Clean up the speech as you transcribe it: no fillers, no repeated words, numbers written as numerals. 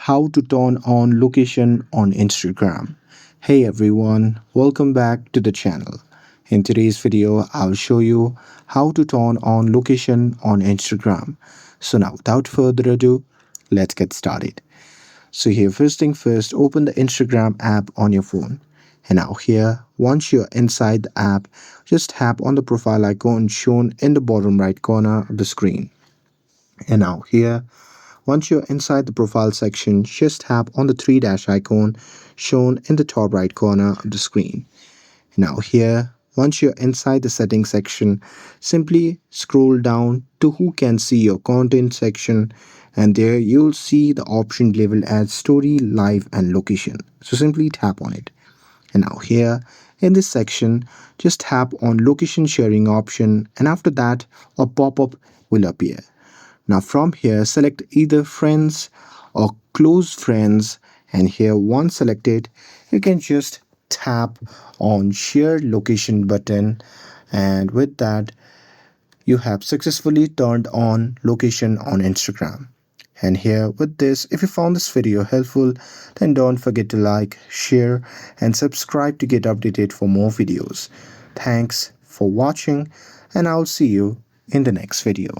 how to turn on location on Instagram. Hey everyone, welcome back to the channel. In today's video, I'll show you how to turn on location on Instagram. So now without further ado, let's get started. So here first thing first, open the Instagram app on your phone. And now here, once you're inside the app, just tap on the profile icon shown in the bottom right corner of the screen. And now here, once you're inside the profile section, just tap on the three dash icon shown in the top right corner of the screen. Now here, once you're inside the settings section, simply scroll down to who can see your content section, and there you'll see the option labeled as story, live and location. So simply tap on it. And now here in this section, just tap on location sharing option, and after that a pop-up will appear. Now from here, select either friends or close friends, and here once selected, you can just tap on share location button, and with that you have successfully turned on location on Instagram. And here with this, if you found this video helpful, then don't forget to like, share and subscribe to get updated for more videos. Thanks for watching, and I'll see you in the next video.